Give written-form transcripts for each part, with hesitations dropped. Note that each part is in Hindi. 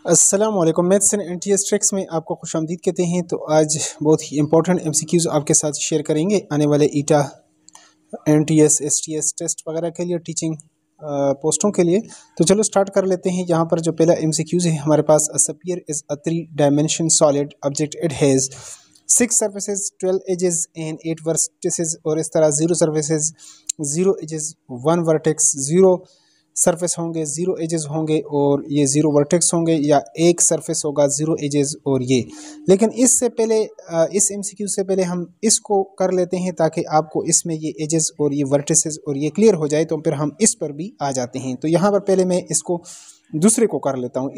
अस्सलामुअलैकुम। मैथ्स एंड एनटीएस ट्रिक्स में आपको खुशामदीद कहते हैं। तो आज बहुत ही इंपॉर्टेंट एमसीक्यूज आपके साथ शेयर करेंगे आने वाले ईटा एनटीएस एसटीएस टेस्ट वगैरह के लिए, टीचिंग पोस्टों के लिए। तो चलो स्टार्ट कर लेते हैं। यहाँ पर जो पहला एमसीक्यूज है हमारे पास, a sphere is a 3 dimension solid object, it has 6 surfaces, 12 edges and 8 vertices. और इस तरह 0 सर्फेसेज, 0 एजेस, 1 वर्टेक्स, 0 सरफेस होंगे, 0 एजेस होंगे और ये 0 वर्टेक्स होंगे, या एक सरफेस होगा, 0 एजेस और ये। लेकिन इससे पहले इस एमसीक्यू से पहले हम इसको कर लेते हैं ताकि आपको इसमें ये एजेस और ये वर्टिसेस और ये क्लियर हो जाए, तो फिर हम इस पर भी आ जाते हैं। तो यहाँ पर पहले मैं इसको दूसरे को कर लेता हूँ,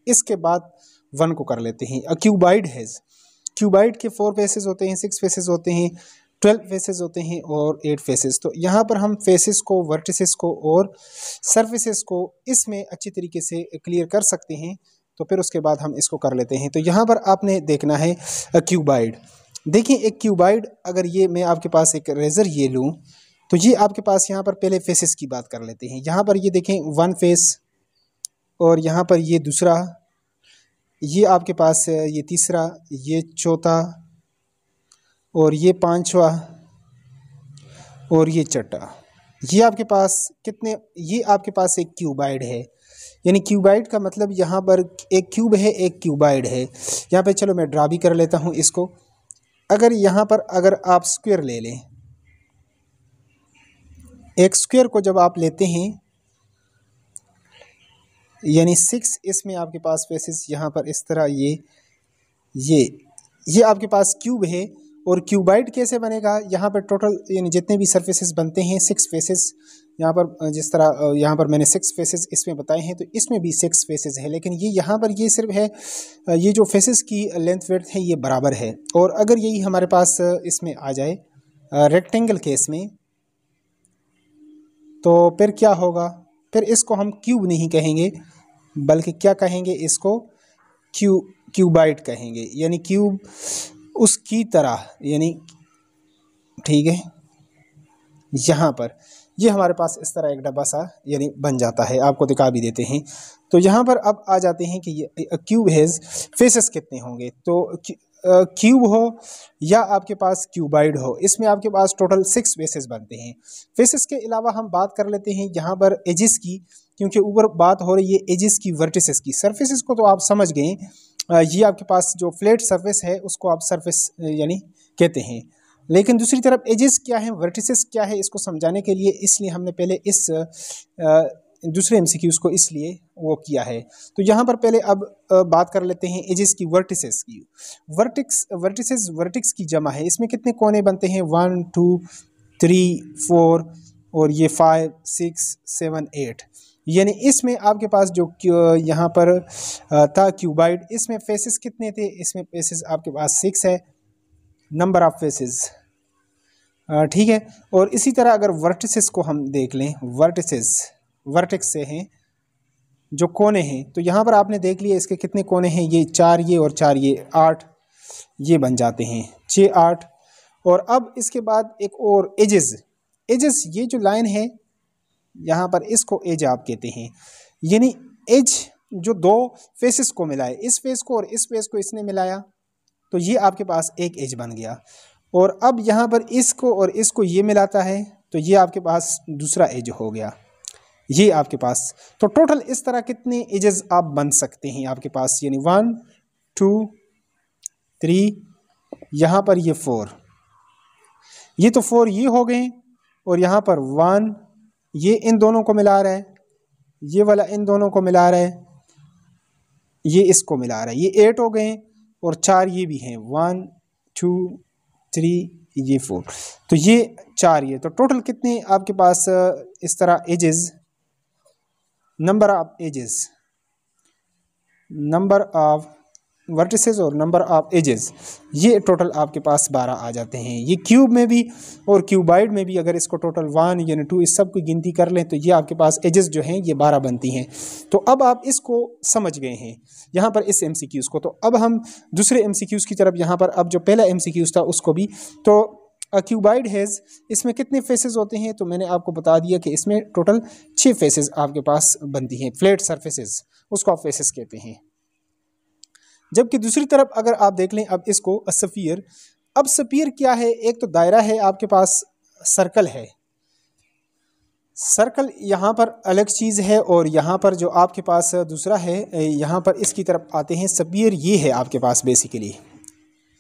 इसके बाद 1 को कर लेते हैं। अ क्यूबाइड हैज़, क्यूबाइड के 4 फेसेस होते हैं, 6 फेसेस होते हैं, 12 फेसेस होते हैं और 8 फेसेस। तो यहाँ पर हम फेसेस को, वर्टिसेस को और सरफेसेस को इसमें अच्छी तरीके से क्लियर कर सकते हैं। तो फिर उसके बाद हम इसको कर लेते हैं। तो यहाँ पर आपने देखना है क्यूबाइड। देखिए एक क्यूबाइड, अगर ये मैं आपके पास एक रेजर ये लूँ तो ये आपके पास यहाँ पर पहले फेसेस की बात कर लेते हैं। यहाँ पर ये देखें 1 फेस, और यहाँ पर ये दूसरा, ये आपके पास ये तीसरा, ये चौथा और ये 5वां और ये छठा। ये आपके पास कितने, ये आपके पास एक क्यूबाइड है। यानी क्यूबाइड का मतलब यहाँ पर एक क्यूब है, एक क्यूबाइड है। यहाँ पे चलो मैं ड्रा भी कर लेता हूँ इसको। अगर यहाँ पर अगर आप स्क्वायर ले लें, एक स्क्वायर को जब आप लेते हैं, यानी 6 इसमें आपके पास फेसेस, यहाँ पर इस तरह ये आपके पास क्यूब है। और क्यूबाइड कैसे बनेगा, यहाँ पर टोटल यानी जितने भी सरफेसेस बनते हैं 6 फेसेस, यहाँ पर जिस तरह यहाँ पर मैंने 6 फेसेस इसमें बताए हैं, तो इसमें भी 6 फेसेस है। लेकिन ये यहाँ पर ये सिर्फ है, ये जो फेसेस की लेंथ वेड्थ है ये बराबर है। और अगर यही हमारे पास इसमें आ जाए रेक्टेंगल केस में, तो फिर क्या होगा, फिर इसको हम क्यूब नहीं कहेंगे बल्कि क्या कहेंगे, इसको क्यूबाइड कहेंगे। यानी क्यूब उसकी तरह, यानी ठीक है। यहाँ पर ये हमारे पास इस तरह एक डब्बा सा यानी बन जाता है, आपको दिखा भी देते हैं। तो यहाँ पर अब आ जाते हैं कि ये क्यूब हैज़ फेसेस कितने होंगे। तो क्यूब हो या आपके पास क्यूबाइड हो, इसमें आपके पास टोटल 6 फेसेस बनते हैं। फेसेस के अलावा हम बात कर लेते हैं यहाँ पर एजिस की, क्योंकि ऊपर बात हो रही है एजिस की, वर्टिसेस की। सरफेसेस को तो आप समझ गए, ये आपके पास जो फ्लैट सरफेस है उसको आप सरफेस यानी कहते हैं। लेकिन दूसरी तरफ एजेस क्या है, वर्टिसेस क्या है, इसको समझाने के लिए इसलिए हमने पहले इस दूसरे एमसीक्यूज को इसलिए वो किया है। तो यहाँ पर पहले अब बात कर लेते हैं एजेस की, वर्टिसेस की। वर्टिक्स की जमा है। इसमें कितने कोने बनते हैं, 1 2 3 4 और ये 5 6 7 8। यानी इसमें आपके पास जो यहाँ पर था क्यूबाइड, इसमें फेसेस कितने थे, इसमें फेसेस आपके पास 6 है, नंबर ऑफ फेसेस, ठीक है। और इसी तरह अगर वर्टिसेस को हम देख लें, वर्टेक्स से हैं जो कोने हैं, तो यहाँ पर आपने देख लिया इसके कितने कोने हैं, ये 4 ये और 4 ये, 8 ये बन जाते हैं, 6 8। और अब इसके बाद एक और एजेस, ये जो लाइन है यहाँ पर इसको एज आप कहते हैं। यानी एज जो 2 फेसेस को मिलाए, इस फेस को और इस फेस को इसने मिलाया, तो ये आपके पास एक एज बन गया। और अब यहाँ पर इसको और इसको ये मिलाता है, तो ये आपके पास दूसरा एज हो गया, ये आपके पास। तो टोटल इस तरह कितने एजेस आप बन सकते हैं आपके पास, यानी 1 2 3, यहाँ पर ये 4, ये तो 4 ये हो गए, और यहाँ पर 1 ये इन दोनों को मिला रहा है, ये वाला इन दोनों को मिला रहा है, ये इसको मिला रहा है, ये 8 हो गए, और 4 ये भी हैं, 1 2 3 ये 4, तो ये 4 ये। तो टोटल कितने आपके पास इस तरह एजेस, नंबर ऑफ वर्टिसेस और नंबर ऑफ एजेस, ये टोटल आपके पास 12 आ जाते हैं। ये क्यूब में भी और क्यूबाइड में भी अगर इसको टोटल 1 यानी 2 इस सब की गिनती कर लें, तो ये आपके पास एजेस जो हैं ये 12 बनती हैं। तो अब आप इसको समझ गए हैं यहाँ पर इस एमसीक्यूज़ को। तो अब हम दूसरे एमसीक्यूज़ की तरफ, यहाँ पर अब जो पहला एमसीक्यूज़ था उसको भी, तो क्यूबाइड हैज़, इसमें कितने फेसेस होते हैं, तो मैंने आपको बता दिया कि इसमें टोटल 6 फेसेस आपके पास बनती हैं। फ्लैट सरफेसेस उसको आप फेसेस कहते हैं। जबकि दूसरी तरफ अगर आप देख लें अब इसको स्फीयर, अब स्फीयर क्या है, एक तो दायरा है आपके पास, सर्कल है। सर्कल यहाँ पर अलग चीज़ है और यहाँ पर जो आपके पास दूसरा है, यहाँ पर इसकी तरफ आते हैं। स्फीयर ये है आपके पास बेसिकली,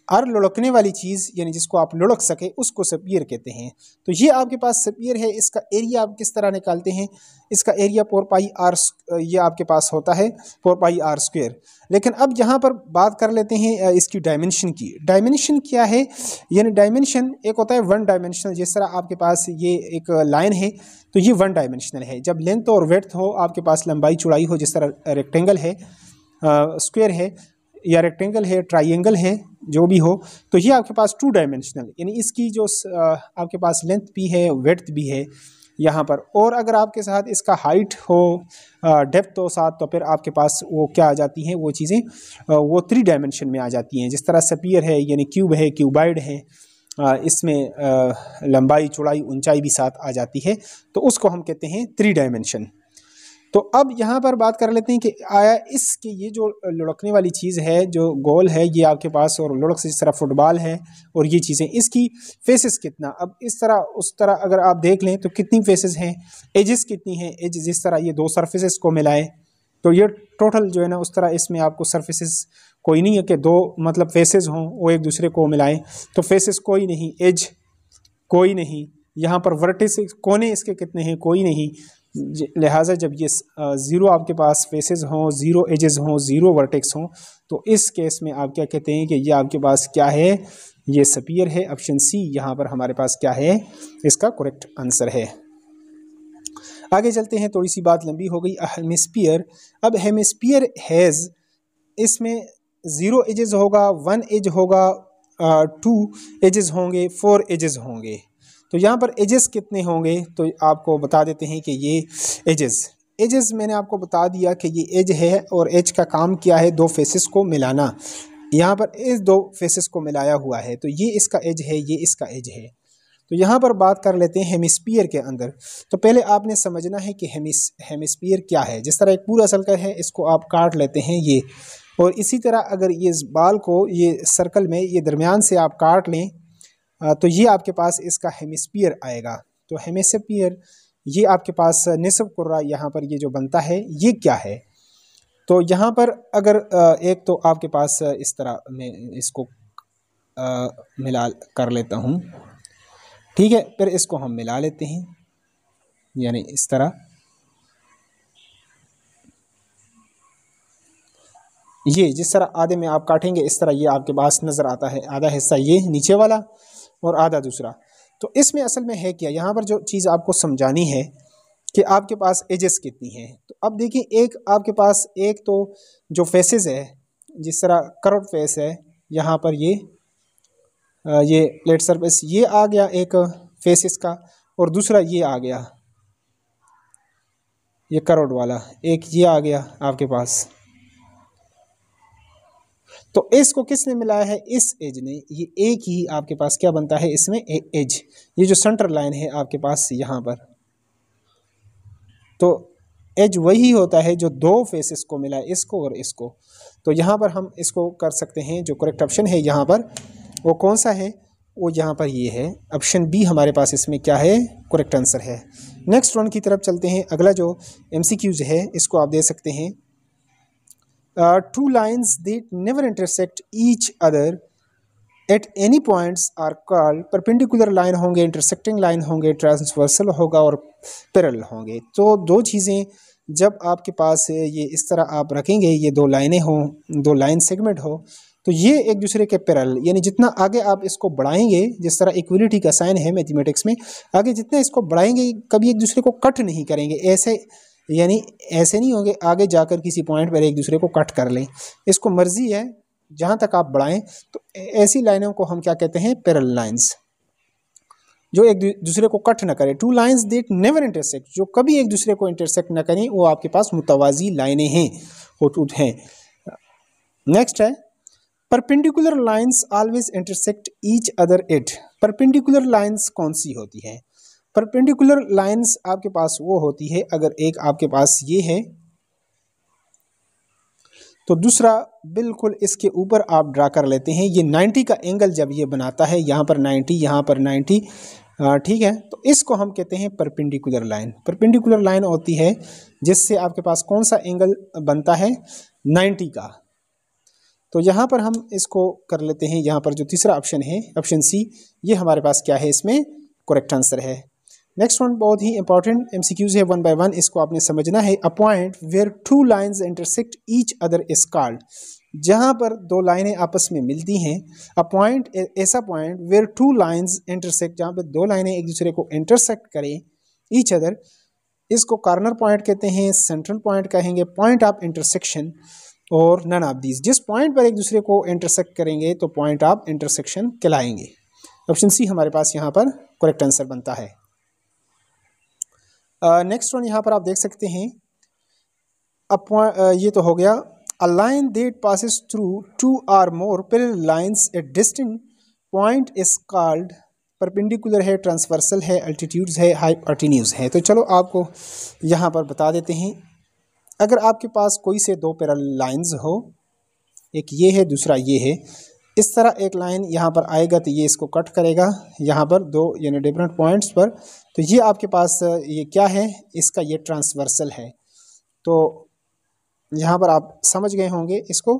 और लुढ़कने वाली चीज़ यानी जिसको आप लुढ़क सके उसको स्फीयर कहते हैं। तो ये आपके पास स्फीयर है। इसका एरिया आप किस तरह निकालते हैं, इसका एरिया 4 पाई आर ये आपके पास होता है 4 पाई आर स्क्वायर। लेकिन अब यहाँ पर बात कर लेते हैं इसकी डायमेंशन की। डायमेंशन क्या है, यानी डायमेंशन एक होता है 1 डायमेंशनल। जिस तरह आपके पास ये एक लाइन है तो ये 1 डायमेंशनल है। जब लेंथ और वेड्थ हो, आपके पास लंबाई चौड़ाई हो, जिस तरह रेक्टेंगल है, स्क्वायर है या रेक्टेंगल है, ट्राइंगल है, जो भी हो, तो ये आपके पास 2 डायमेंशनल, यानी इसकी जो आपके पास लेंथ भी है, वेड्थ भी है यहाँ पर। और अगर आपके साथ इसका हाइट हो, डेप्थ हो साथ, तो फिर आपके पास वो क्या आ जाती हैं, वो चीज़ें वो 3 डायमेंशन में आ जाती हैं। जिस तरह स्फीयर है यानी क्यूब है, क्यूबाइड है, इसमें लंबाई चौड़ाई ऊंचाई भी साथ आ जाती है, तो उसको हम कहते हैं 3 डायमेंशन। तो अब यहाँ पर बात कर लेते हैं कि आया इसके ये जो लुढ़कने वाली चीज़ है, जो गोल है ये आपके पास, और लुढ़क से जिस तरह फुटबॉल है और ये चीज़ें, इसकी फेसेस कितना, अब इस तरह उस तरह अगर आप देख लें तो कितनी फेसेस हैं, एजेस कितनी हैं, एज जिस तरह ये 2 सरफेसेस को मिलाए तो ये टोटल जो है ना, उस तरह इसमें आपको सरफेसेस कोई नहीं है कि 2 मतलब फेसेस हों वो एक दूसरे को मिलाएं, तो फेसेस कोई नहीं, एज कोई नहीं, यहाँ पर वर्टिस कोने इसके कितने हैं, कोई नहीं। लिहाजा जब ये 0 आपके पास फेसेस हों, 0 एजेस हों, 0 वर्टेक्स हों, तो इस केस में आप क्या कहते हैं कि ये आपके पास क्या है, ये स्फीयर है। ऑप्शन सी यहाँ पर हमारे पास क्या है, इसका करेक्ट आंसर है। आगे चलते हैं, थोड़ी सी बात लंबी हो गई। हेमिस्फीयर, अब हेमिस्फीयर हैज़, इसमें 0 एजेस होगा, 1 एज होगा, 2 एजेस होंगे, 4 एजेस होंगे। तो यहाँ पर एजेस कितने होंगे, तो आपको बता देते हैं कि ये एजेस मैंने आपको बता दिया कि ये एज है, और एज का काम क्या है, 2 फेसेस को मिलाना। यहाँ पर इस 2 फेसेस को मिलाया हुआ है, तो ये इसका एज है, ये इसका एज है। तो यहाँ पर बात कर लेते हैं हेमिस्फीयर के अंदर। तो पहले आपने समझना है कि हेमिस्फीयर क्या है। जिस तरह एक पूरा सर्कल है, इसको आप काट लेते हैं ये, और इसी तरह अगर ये इस बाल को ये सर्कल में ये दरमियान से आप काट लें, तो ये आपके पास इसका हेमिस्फीयर आएगा। तो हेमिस्फीयर ये आपके पास निसफ कुर्रा यहाँ पर ये जो बनता है ये क्या है। तो यहाँ पर अगर एक तो आपके पास इस तरह मैं इसको मिला कर लेता हूँ, ठीक है, फिर इसको हम मिला लेते हैं, यानी इस तरह ये जिस तरह आधे में आप काटेंगे इस तरह ये आपके पास नज़र आता है, आधा हिस्सा ये नीचे वाला और आधा दूसरा। तो इसमें असल में है क्या, यहाँ पर जो चीज़ आपको समझानी है कि आपके पास एजेस कितनी हैं। तो अब देखिए, एक आपके पास एक तो जो फेसेस है, जिस तरह कर्व फेस है, यहाँ पर ये प्लेट सरफेस ये आ गया एक फेसेस का, और दूसरा ये आ गया ये कर्व्ड वाला, एक ये आ गया आपके पास। तो इसको किसने मिलाया है, इस एज ने। ये एक ही आपके पास क्या बनता है इसमें, एज, ये जो सेंटर लाइन है आपके पास यहाँ पर, तो एज वही होता है जो 2 फेसेस को मिला, इसको और इसको। तो यहाँ पर हम इसको कर सकते हैं, जो करेक्ट ऑप्शन है यहाँ पर वो कौन सा है, वो यहाँ पर ये है, ऑप्शन बी हमारे पास इसमें क्या है, करेक्ट आंसर है। नेक्स्ट वन की तरफ चलते हैं। अगला जो MCQs है इसको आप दे सकते हैं। 2 lines that never intersect each other at any points are called perpendicular line होंगे, intersecting line होंगे, transversal होगा और parallel होंगे। तो 2 चीज़ें जब आपके पास ये इस तरह आप रखेंगे, ये 2 लाइनें हों, 2 लाइन सेगमेंट हो, तो ये एक दूसरे के पैरेलल, यानी जितना आगे आप इसको बढ़ाएंगे, जिस तरह इक्वलिटी का साइन है मैथमेटिक्स में, आगे जितना इसको बढ़ाएंगे कभी एक दूसरे को कट नहीं करेंगे, ऐसे यानी ऐसे नहीं होंगे आगे जाकर किसी पॉइंट पर एक दूसरे को कट कर लें। इसको मर्जी है जहाँ तक आप बढ़ाएं। तो ऐसी लाइनों को हम क्या कहते हैं, पैरेलल लाइंस, जो एक दूसरे को कट ना करें। 2 lines that never intersect, जो कभी एक दूसरे को इंटरसेक्ट ना करें, वो आपके पास मुतवाजी लाइनें हैं, खतूत हैं। नेक्स्ट है, perpendicular lines always intersect each other at. Perpendicular lines कौन सी होती है, परपेंडिकुलर लाइंस आपके पास वो होती है, अगर एक आपके पास ये है तो दूसरा बिल्कुल इसके ऊपर आप ड्रा कर लेते हैं। ये 90 का एंगल जब ये बनाता है, यहाँ पर 90, यहाँ पर 90, ठीक है, तो इसको हम कहते हैं परपेंडिकुलर लाइन। परपेंडिकुलर लाइन होती है जिससे आपके पास कौन सा एंगल बनता है, 90 का। तो यहाँ पर हम इसको कर लेते हैं, यहाँ पर जो तीसरा ऑप्शन है, ऑप्शन सी, ये हमारे पास क्या है, इसमें करेक्ट आंसर है। नेक्स्ट वन बहुत ही इंपॉर्टेंट एमसीक्यूज है, 1 बाय 1, इसको आपने समझना है। A point where two lines intersect each other is called, जहाँ पर दो लाइनें आपस में मिलती हैं। अ पॉइंट, ऐसा point where two lines intersect, जहाँ पर दो लाइनें एक दूसरे को इंटरसेक्ट करें, ईच अदर, इसको कॉर्नर पॉइंट कहते हैं, सेंट्रल पॉइंट कहेंगे, पॉइंट ऑफ इंटरसेक्शन, और नन ऑफ दीज। जिस पॉइंट पर एक दूसरे को इंटरसेक्ट करेंगे तो पॉइंट ऑफ इंटरसेक्शन कहलाएंगे। ऑप्शन सी हमारे पास यहाँ पर करेक्ट आंसर बनता है। नेक्स्ट वन यहाँ पर आप देख सकते हैं, ये तो हो गया। A line that passes through 2 or more parallel lines at distant point is called, perpendicular है, ट्रांसवर्सल है, अल्टीट्यूड्स है, हाइपोटेन्यूज है। तो चलो आपको यहाँ पर बता देते हैं। अगर आपके पास कोई से दो पैरेलल लाइन्स हो, एक ये है, दूसरा ये है, इस तरह एक लाइन यहाँ पर आएगा तो ये इसको कट करेगा यहाँ पर दो यानी डिफरेंट पॉइंट्स पर, तो ये आपके पास ये क्या है, इसका ये ट्रांसवर्सल है। तो यहाँ पर आप समझ गए होंगे इसको।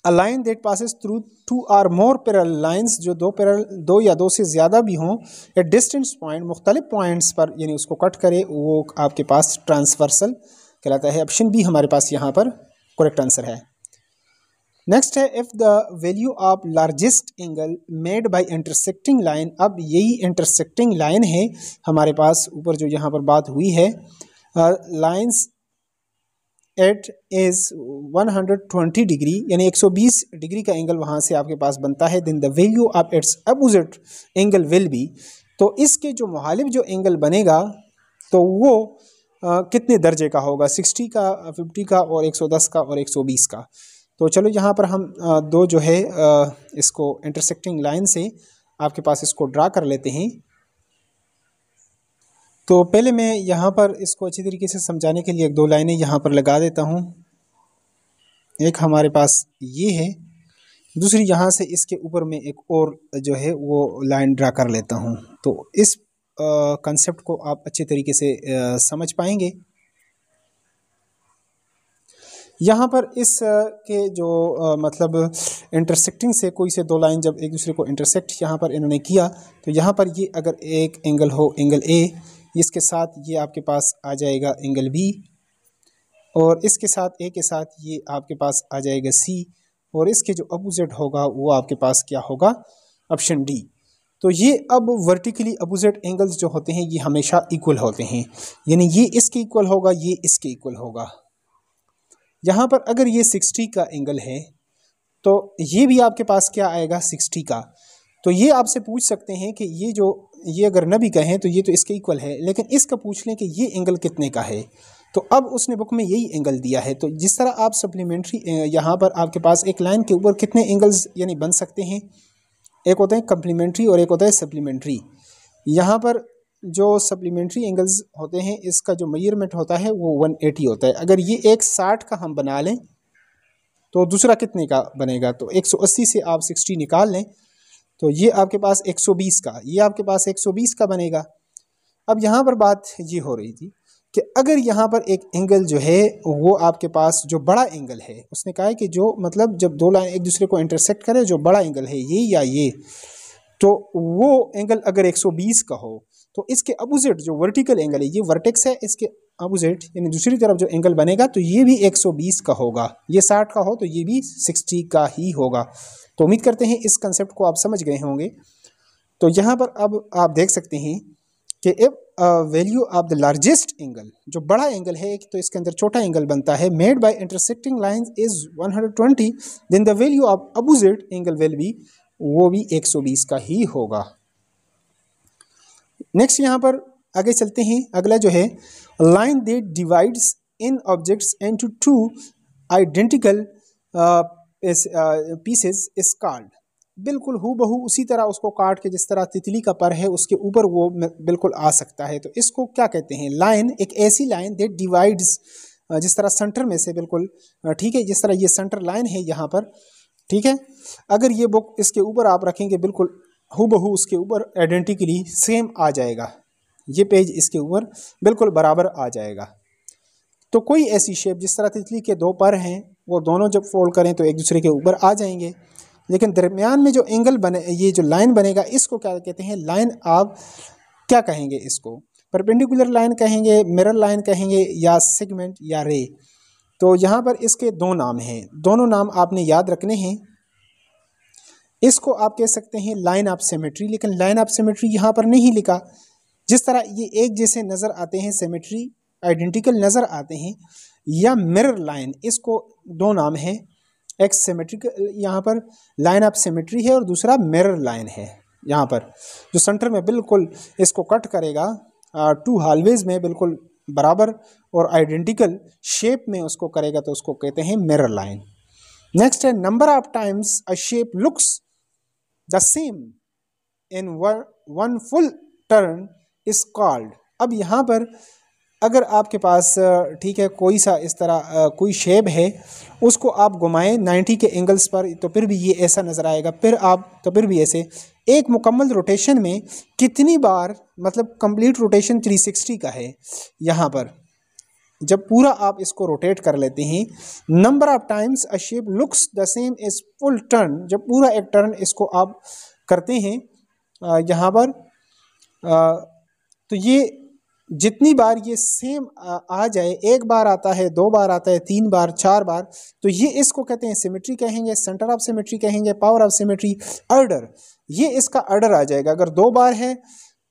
A line that passes through 2 or more parallel lines, जो दो या दो से ज़्यादा भी हों, एट डिस्टेंस पॉइंट, मुख्तलिफ पॉइंट्स पर यानी उसको कट करे, वो आपके पास ट्रांसवर्सल कहलाता है। ऑप्शन बी हमारे पास यहाँ पर करेक्ट आंसर है। नेक्स्ट है, if the value of largest angle made by intersecting line, अब यही इंटरसेक्टिंग लाइन है हमारे पास, ऊपर जो यहाँ पर बात हुई है, लाइन्स एट इज 120 डिग्री, यानी 120 डिग्री का एंगल वहाँ से आपके पास बनता है, then the value of its opposite angle will be, तो इसके जो मुखालिफ जो एंगल बनेगा तो वो कितने दर्जे का होगा, 60 का, 50 का, और 110 का, और 120 का। तो चलो यहाँ पर हम दो जो है इसको इंटरसेक्टिंग लाइन से आपके पास इसको ड्रा कर लेते हैं। तो पहले मैं यहाँ पर इसको अच्छी तरीके से समझाने के लिए एक दो लाइनें यहाँ पर लगा देता हूँ। एक हमारे पास ये है, दूसरी यहाँ से इसके ऊपर में एक और जो है वो लाइन ड्रा कर लेता हूँ। तो इस कंसेप्ट को आप अच्छे तरीके से समझ पाएंगे। यहाँ पर इस के जो मतलब इंटरसेक्टिंग से कोई से दो लाइन जब एक दूसरे को इंटरसेक्ट यहाँ पर इन्होंने किया, तो यहाँ पर ये अगर एक एंगल हो, एंगल ए, इसके साथ ये आपके पास आ जाएगा एंगल बी, और इसके साथ ए के साथ ये आपके पास आ जाएगा सी, और इसके जो अपोजिट होगा वो आपके पास क्या होगा, ऑप्शन डी। तो ये अब वर्टिकली अपोजिट एंगल्स जो होते हैं ये हमेशा इक्वल होते हैं, यानी ये इसके इक्वल होगा, ये इसके इक्वल होगा। यहाँ पर अगर ये 60 का एंगल है तो ये भी आपके पास क्या आएगा, 60 का। तो ये आपसे पूछ सकते हैं कि ये अगर न भी कहें तो ये तो इसके इक्वल है, लेकिन इसका पूछ लें कि ये एंगल कितने का है, तो अब उसने बुक में यही एंगल दिया है। तो जिस तरह आप सप्लीमेंट्री, यहाँ पर आपके पास एक लाइन के ऊपर कितने एंगल्स यानी बन सकते हैं, एक होता है कम्प्लीमेंट्री और एक होता है सप्लीमेंट्री। यहाँ पर जो सप्लीमेंट्री एंगल्स होते हैं इसका जो मेजरमेंट होता है वो 180 होता है। अगर ये एक 60 का हम बना लें तो दूसरा कितने का बनेगा, तो 180 से आप 60 निकाल लें तो ये आपके पास 120 का, ये आपके पास 120 का बनेगा। अब यहाँ पर बात ये हो रही थी कि अगर यहाँ पर एक एंगल जो है वो आपके पास जो बड़ा एंगल है, उसने कहा है कि जो मतलब जब दो लाइन एक दूसरे को इंटरसेक्ट करें, जो बड़ा एंगल है ये या ये, तो वो एंगल अगर 120 का हो तो इसके अपोजिट जो वर्टिकल एंगल है, ये वर्टेक्स है, इसके अपोजिट यानी दूसरी तरफ जो एंगल बनेगा तो ये भी 120 का होगा। ये 60 का हो तो ये भी 60 का ही होगा। तो उम्मीद करते हैं इस कंसेप्ट को आप समझ गए होंगे। तो यहाँ पर अब आप देख सकते हैं कि if value of the largest angle, जो बड़ा एंगल है तो इसके अंदर छोटा एंगल बनता है, made by intersecting lines is 120, then the value of opposite angle will be, वो भी 120 का ही होगा। नेक्स्ट यहाँ पर आगे चलते हैं। अगला जो है, line that divides in objects into two identical pieces is called. बिल्कुल हूबहू उसी तरह उसको काट के जिस तरह तितली का पर है उसके ऊपर वो बिल्कुल आ सकता है, तो इसको क्या कहते हैं, लाइन, एक ऐसी लाइन दैट डिवाइड्स जिस तरह सेंटर में से बिल्कुल ठीक है, जिस तरह ये सेंटर लाइन है यहाँ पर, ठीक है, अगर ये बुक इसके ऊपर आप रखेंगे बिल्कुल हूबहू उसके ऊपर आइडेंटिकली सेम आ जाएगा, ये पेज इसके ऊपर बिल्कुल बराबर आ जाएगा। तो कोई ऐसी शेप जिस तरह तितली के दो पर हैं वो दोनों जब फोल्ड करें तो एक दूसरे के ऊपर आ जाएंगे, लेकिन दरमियान में जो एंगल बने, ये जो लाइन बनेगा इसको क्या कहते हैं, लाइन आप क्या कहेंगे, इसको परपेंडिकुलर लाइन कहेंगे, मिरर लाइन कहेंगे, या सेगमेंट या रे। तो यहाँ पर इसके दो नाम हैं, दोनों नाम आपने याद रखने हैं। इसको आप कह सकते हैं लाइन ऑफ सिमेट्री, लेकिन लाइन ऑफ सिमेट्री यहाँ पर नहीं लिखा। जिस तरह ये एक जैसे नज़र आते हैं, सिमेट्री आइडेंटिकल नज़र आते हैं, या मिरर लाइन, इसको दो नाम हैं, एक सिमेट्रिकल यहाँ पर लाइन ऑफ सिमेट्री है और दूसरा मिरर लाइन है। यहाँ पर जो सेंटर में बिल्कुल इसको कट करेगा टू हालवेज में बिल्कुल बराबर और आइडेंटिकल शेप में उसको करेगा तो उसको कहते हैं मिरर लाइन। नेक्स्ट है number of times a shape looks the same in one full turn is called. अब यहाँ पर अगर आपके पास ठीक है कोई सा इस तरह कोई शेप है, उसको आप घुमाएं 90 के एंगल्स पर तो फिर भी ये ऐसा नज़र आएगा, फिर आप तो फिर भी ऐसे एक मुकम्मल रोटेशन में कितनी बार, मतलब कंप्लीट रोटेशन 360 का है। यहाँ पर जब पूरा आप इसको रोटेट कर लेते हैं, number of times a shape looks the same as full turn, जब पूरा एक टर्न इसको आप करते हैं यहाँ पर तो ये जितनी बार ये सेम आ जाए, एक बार आता है, दो बार आता है, तीन बार, चार बार, तो ये इसको कहते हैं सिमेट्री कहेंगे, सेंटर ऑफ सिमेट्री कहेंगे, पावर ऑफ सिमेट्री, ऑर्डर, ये इसका ऑर्डर आ जाएगा। अगर दो बार है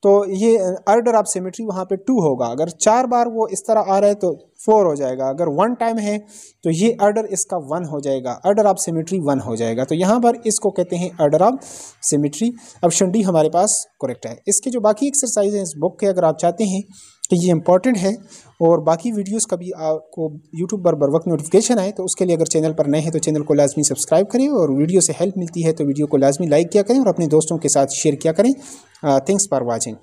तो ये ऑर्डर ऑफ सिमेट्री वहाँ पे 2 होगा, अगर 4 बार वो इस तरह आ रहा है तो 4 हो जाएगा, अगर 1 टाइम है तो ये ऑर्डर इसका 1 हो जाएगा, ऑर्डर ऑफ सिमेट्री 1 हो जाएगा। तो यहाँ पर इसको कहते हैं order of symmetry. Option D हमारे पास करेक्ट है। इसके जो बाकी एक्सरसाइज हैं इस बुक के, अगर आप चाहते हैं कि ये इंपॉर्टेंट है और बाकी वीडियोस का भी आपको यूट्यूब पर बर वक्त नोटिफिकेशन आए, तो उसके लिए अगर चैनल पर नए हैं तो चैनल को लाजमी सब्सक्राइब करें, और वीडियो से हेल्प मिलती है तो वीडियो को लाजमी लाइक किया करें और अपने दोस्तों के साथ शेयर किया करें। Thanks for watching.